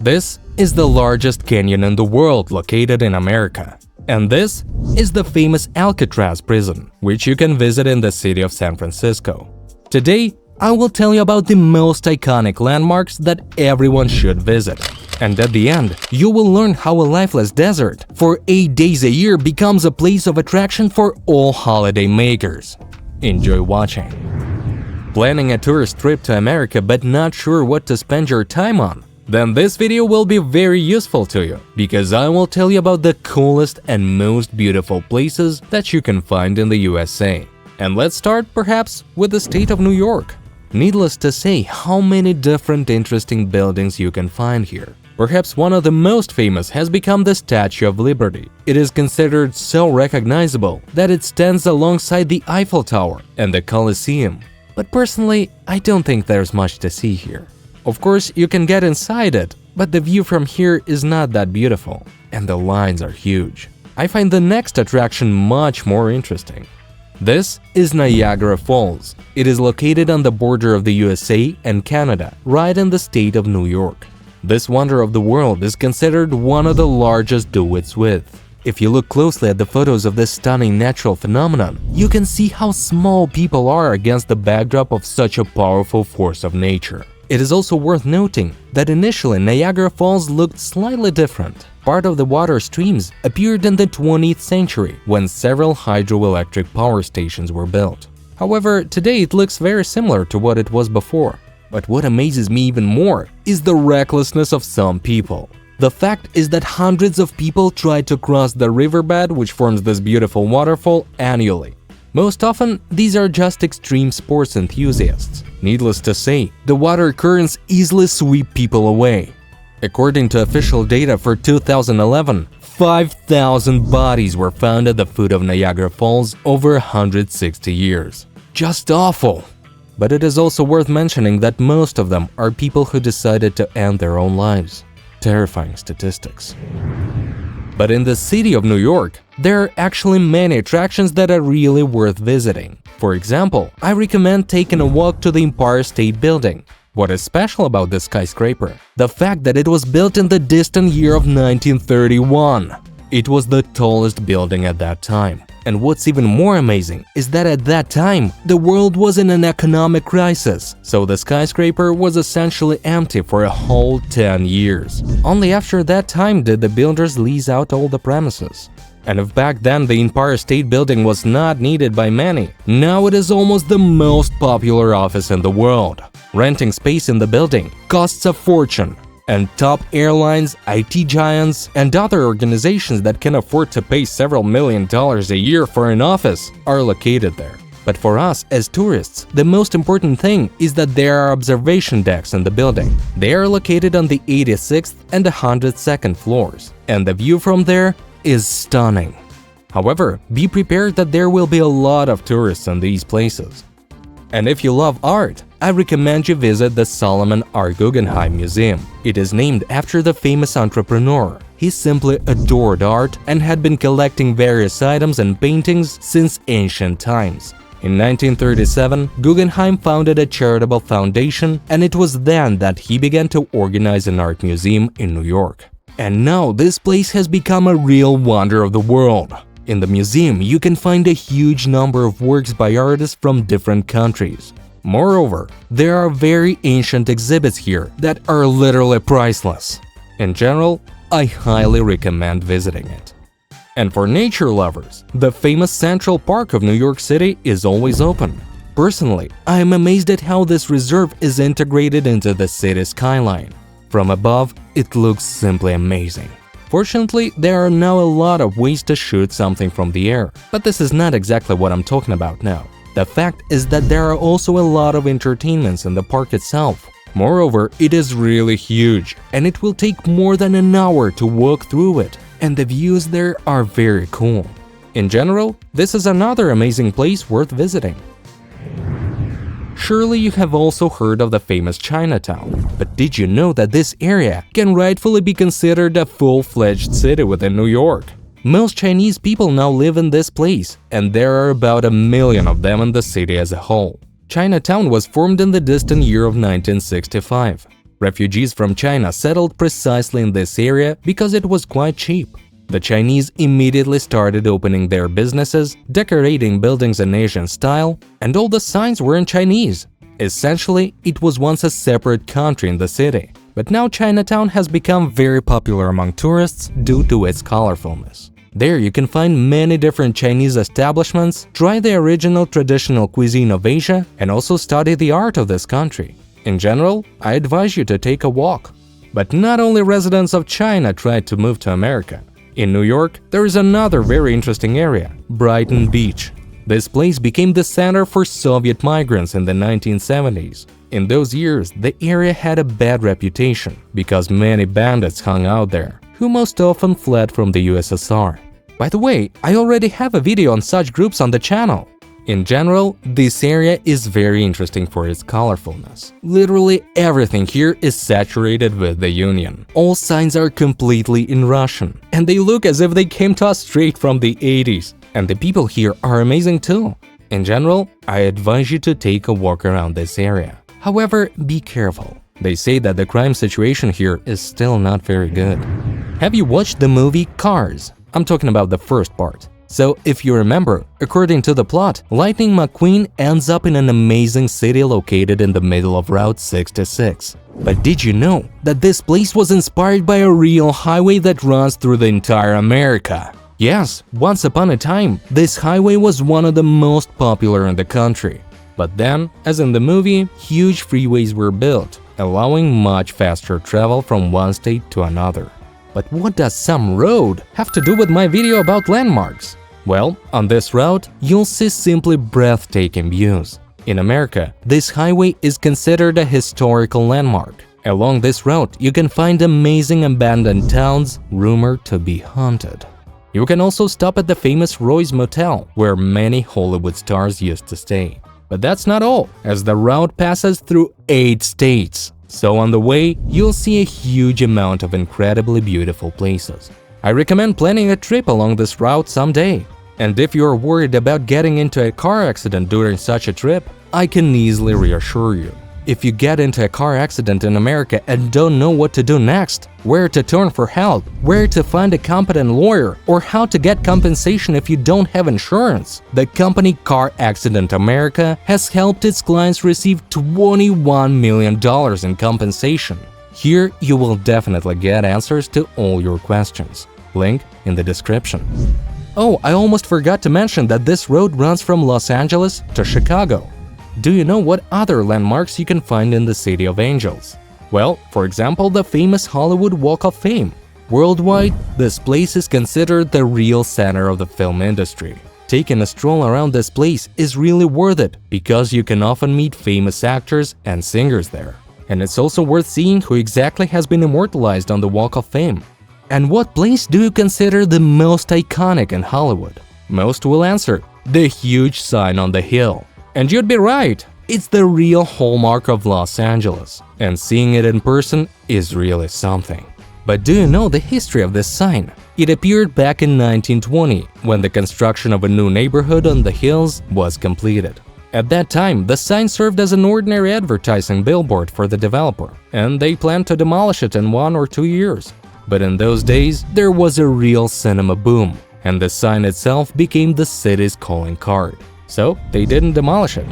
This is the largest canyon in the world located in America. And this is the famous Alcatraz prison, which you can visit in the city of San Francisco. Today, I will tell you about the most iconic landmarks that everyone should visit. And at the end, you will learn how a lifeless desert for 8 days a year becomes a place of attraction for all holiday makers. Enjoy watching. Planning a tourist trip to America but not sure what to spend your time on? Then this video will be very useful to you, because I will tell you about the coolest and most beautiful places that you can find in the USA. And let's start perhaps with the state of New York. Needless to say, how many different interesting buildings you can find here. Perhaps one of the most famous has become the Statue of Liberty. It is considered so recognizable that it stands alongside the Eiffel Tower and the Colosseum. But personally, I don't think there's much to see here. Of course, you can get inside it, but the view from here is not that beautiful, and the lines are huge. I find the next attraction much more interesting. This is Niagara Falls. It is located on the border of the USA and Canada, right in the state of New York. This wonder of the world is considered one of the largest due its width. If you look closely at the photos of this stunning natural phenomenon, you can see how small people are against the backdrop of such a powerful force of nature. It is also worth noting that initially Niagara Falls looked slightly different. Part of the water streams appeared in the 20th century when several hydroelectric power stations were built. However, today it looks very similar to what it was before. But what amazes me even more is the recklessness of some people. The fact is that hundreds of people try to cross the riverbed which forms this beautiful waterfall annually. Most often, these are just extreme sports enthusiasts. Needless to say, the water currents easily sweep people away. According to official data for 2011, 5,000 bodies were found at the foot of Niagara Falls over 160 years. Just awful! But it is also worth mentioning that most of them are people who decided to end their own lives. Terrifying statistics. But in the city of New York, there are actually many attractions that are really worth visiting. For example, I recommend taking a walk to the Empire State Building. What is special about this skyscraper? The fact that it was built in the distant year of 1931. It was the tallest building at that time. And what's even more amazing is that at that time, the world was in an economic crisis, so the skyscraper was essentially empty for a whole 10 years. Only after that time did the builders lease out all the premises. And if back then the Empire State Building was not needed by many, now it is almost the most popular office in the world. Renting space in the building costs a fortune. And top airlines, IT giants, and other organizations that can afford to pay several $1 million a year for an office are located there. But for us as tourists, the most important thing is that there are observation decks in the building. They are located on the 86th and 102nd floors, and the view from there is stunning. However, be prepared that there will be a lot of tourists in these places. And if you love art, I recommend you visit the Solomon R. Guggenheim Museum. It is named after the famous entrepreneur. He simply adored art and had been collecting various items and paintings since ancient times. In 1937, Guggenheim founded a charitable foundation, and it was then that he began to organize an art museum in New York. And now this place has become a real wonder of the world. In the museum, you can find a huge number of works by artists from different countries. Moreover, there are very ancient exhibits here that are literally priceless. In general, I highly recommend visiting it. And for nature lovers, the famous Central Park of New York City is always open. Personally, I am amazed at how this reserve is integrated into the city's skyline. From above, it looks simply amazing. Fortunately, there are now a lot of ways to shoot something from the air, but this is not exactly what I'm talking about now. The fact is that there are also a lot of entertainments in the park itself. Moreover, it is really huge, and it will take more than an hour to walk through it, and the views there are very cool. In general, this is another amazing place worth visiting. Surely you have also heard of the famous Chinatown, but did you know that this area can rightfully be considered a full-fledged city within New York? Most Chinese people now live in this place, and there are about 1 million of them in the city as a whole. Chinatown was formed in the distant year of 1965. Refugees from China settled precisely in this area because it was quite cheap. The Chinese immediately started opening their businesses, decorating buildings in Asian style, and all the signs were in Chinese. Essentially, it was once a separate country in the city, but now Chinatown has become very popular among tourists due to its colorfulness. There you can find many different Chinese establishments, try the original traditional cuisine of Asia, and also study the art of this country. In general, I advise you to take a walk. But not only residents of China tried to move to America. In New York, there is another very interesting area, Brighton Beach. This place became the center for Soviet migrants in the 1970s. In those years, the area had a bad reputation because many bandits hung out there, who most often fled from the USSR. By the way, I already have a video on such groups on the channel. In general, this area is very interesting for its colorfulness. Literally everything here is saturated with the Union. All signs are completely in Russian, and they look as if they came to us straight from the 80s. And the people here are amazing too. In general, I advise you to take a walk around this area. However, be careful. They say that the crime situation here is still not very good. Have you watched the movie Cars? I'm talking about the first part. So, if you remember, according to the plot, Lightning McQueen ends up in an amazing city located in the middle of Route 66. But did you know that this place was inspired by a real highway that runs through the entire America? Yes, once upon a time, this highway was one of the most popular in the country. But then, as in the movie, huge freeways were built, allowing much faster travel from one state to another. But what does some road have to do with my video about landmarks? Well, on this route, you'll see simply breathtaking views. In America, this highway is considered a historical landmark. Along this route, you can find amazing abandoned towns rumored to be haunted. You can also stop at the famous Roy's Motel, where many Hollywood stars used to stay. But that's not all, as the route passes through 8 states. So on the way, you'll see a huge amount of incredibly beautiful places. I recommend planning a trip along this route someday. And if you're worried about getting into a car accident during such a trip, I can easily reassure you. If you get into a car accident in America and don't know what to do next, where to turn for help, where to find a competent lawyer, or how to get compensation if you don't have insurance, the company Car Accident America has helped its clients receive $21 million in compensation. Here, you will definitely get answers to all your questions. Link in the description. Oh, I almost forgot to mention that this road runs from Los Angeles to Chicago. Do you know what other landmarks you can find in the City of Angels? Well, for example, the famous Hollywood Walk of Fame. Worldwide, this place is considered the real center of the film industry. Taking a stroll around this place is really worth it because you can often meet famous actors and singers there. And it's also worth seeing who exactly has been immortalized on the Walk of Fame. And what place do you consider the most iconic in Hollywood? Most will answer, the huge sign on the hill. And you'd be right, it's the real hallmark of Los Angeles, and seeing it in person is really something. But do you know the history of this sign? It appeared back in 1920, when the construction of a new neighborhood on the hills was completed. At that time, the sign served as an ordinary advertising billboard for the developer, and they planned to demolish it in 1 or 2 years. But in those days, there was a real cinema boom, and the sign itself became the city's calling card. So they didn't demolish it.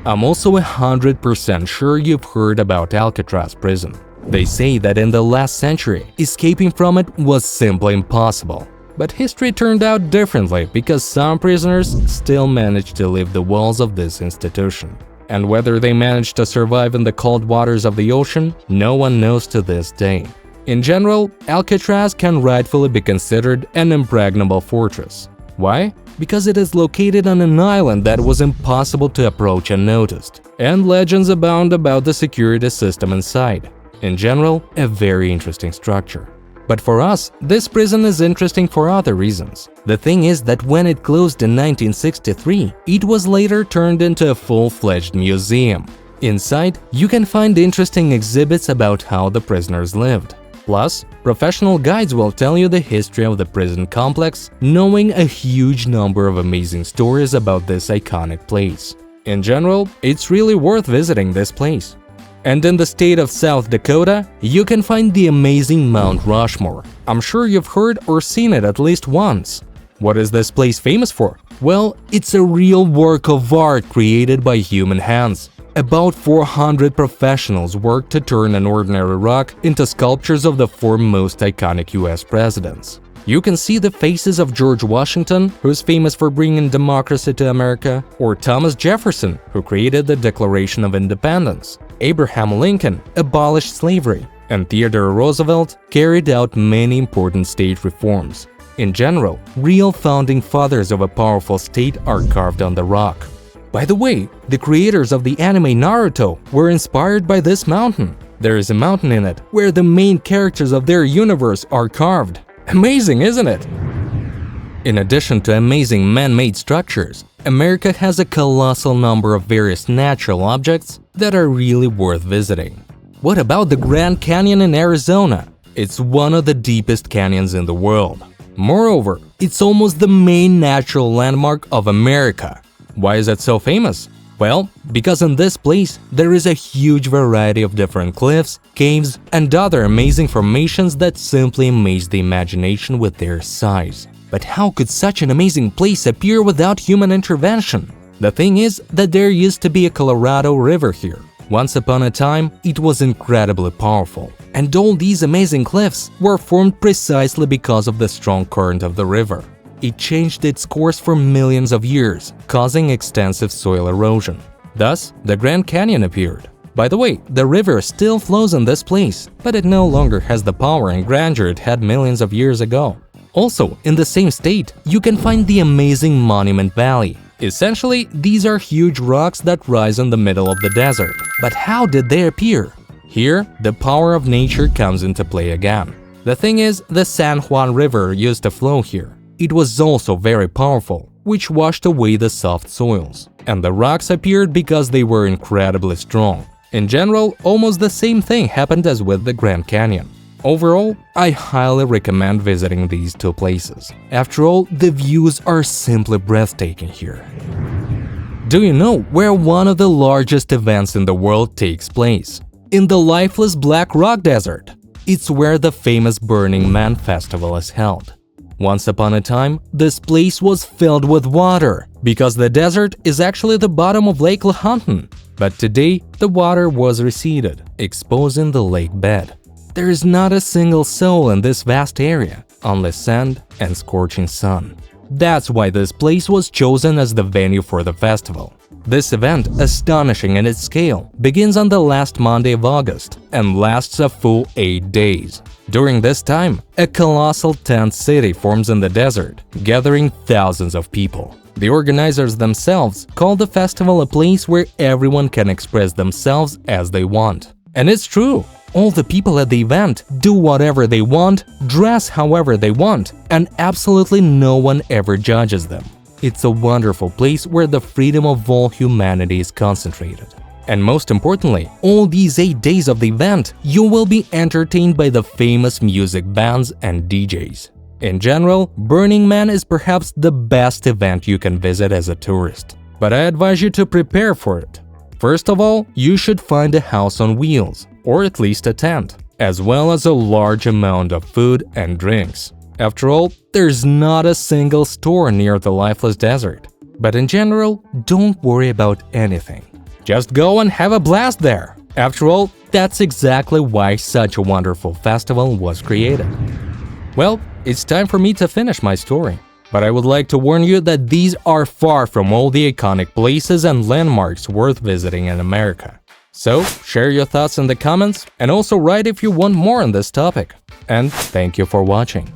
I'm also 100% sure you've heard about Alcatraz prison. They say that in the last century, escaping from it was simply impossible. But history turned out differently because some prisoners still managed to leave the walls of this institution. And whether they managed to survive in the cold waters of the ocean, no one knows to this day. In general, Alcatraz can rightfully be considered an impregnable fortress. Why? Because it is located on an island that was impossible to approach unnoticed, and legends abound about the security system inside. In general, a very interesting structure. But for us, this prison is interesting for other reasons. The thing is that when it closed in 1963, it was later turned into a full-fledged museum. Inside, you can find interesting exhibits about how the prisoners lived. Plus, professional guides will tell you the history of the prison complex, knowing a huge number of amazing stories about this iconic place. In general, it's really worth visiting this place. And in the state of South Dakota, you can find the amazing Mount Rushmore. I'm sure you've heard or seen it at least once. What is this place famous for? Well, it's a real work of art created by human hands. About 400 professionals worked to turn an ordinary rock into sculptures of the four most iconic US presidents. You can see the faces of George Washington, who is famous for bringing democracy to America, or Thomas Jefferson, who created the Declaration of Independence. Abraham Lincoln abolished slavery, and Theodore Roosevelt carried out many important state reforms. In general, real founding fathers of a powerful state are carved on the rock. By the way, the creators of the anime Naruto were inspired by this mountain. There is a mountain in it where the main characters of their universe are carved. Amazing, isn't it? In addition to amazing man-made structures, America has a colossal number of various natural objects that are really worth visiting. What about the Grand Canyon in Arizona? It's one of the deepest canyons in the world. Moreover, it's almost the main natural landmark of America. Why is it so famous? Well, because in this place there is a huge variety of different cliffs, caves, and other amazing formations that simply amaze the imagination with their size. But how could such an amazing place appear without human intervention? The thing is that there used to be a Colorado River here. Once upon a time, it was incredibly powerful. And all these amazing cliffs were formed precisely because of the strong current of the river. It changed its course for millions of years, causing extensive soil erosion. Thus, the Grand Canyon appeared. By the way, the river still flows in this place, but it no longer has the power and grandeur it had millions of years ago. Also, in the same state, you can find the amazing Monument Valley. Essentially, these are huge rocks that rise in the middle of the desert. But how did they appear? Here, the power of nature comes into play again. The thing is, the San Juan River used to flow here. It was also very powerful, which washed away the soft soils. And the rocks appeared because they were incredibly strong. In general, almost the same thing happened as with the Grand Canyon. Overall, I highly recommend visiting these two places. After all, the views are simply breathtaking here. Do you know where one of the largest events in the world takes place? In the lifeless Black Rock Desert. It's where the famous Burning Man festival is held. Once upon a time, this place was filled with water, because the desert is actually the bottom of Lake Lahontan. But today, the water was receded, exposing the lake bed. There is not a single soul in this vast area, only sand and scorching sun. That's why this place was chosen as the venue for the festival. This event, astonishing in its scale, begins on the last Monday of August and lasts a full 8 days. During this time, a colossal tent city forms in the desert, gathering thousands of people. The organizers themselves call the festival a place where everyone can express themselves as they want. And it's true. All the people at the event do whatever they want, dress however they want, and absolutely no one ever judges them. It's a wonderful place where the freedom of all humanity is concentrated. And most importantly, all these 8 days of the event, you will be entertained by the famous music bands and DJs. In general, Burning Man is perhaps the best event you can visit as a tourist. But I advise you to prepare for it. First of all, you should find a house on wheels, or at least a tent, as well as a large amount of food and drinks. After all, there's not a single store near the lifeless desert. But in general, don't worry about anything. Just go and have a blast there. After all, that's exactly why such a wonderful festival was created. Well, it's time for me to finish my story. But I would like to warn you that these are far from all the iconic places and landmarks worth visiting in America. So, share your thoughts in the comments and also write if you want more on this topic. And thank you for watching.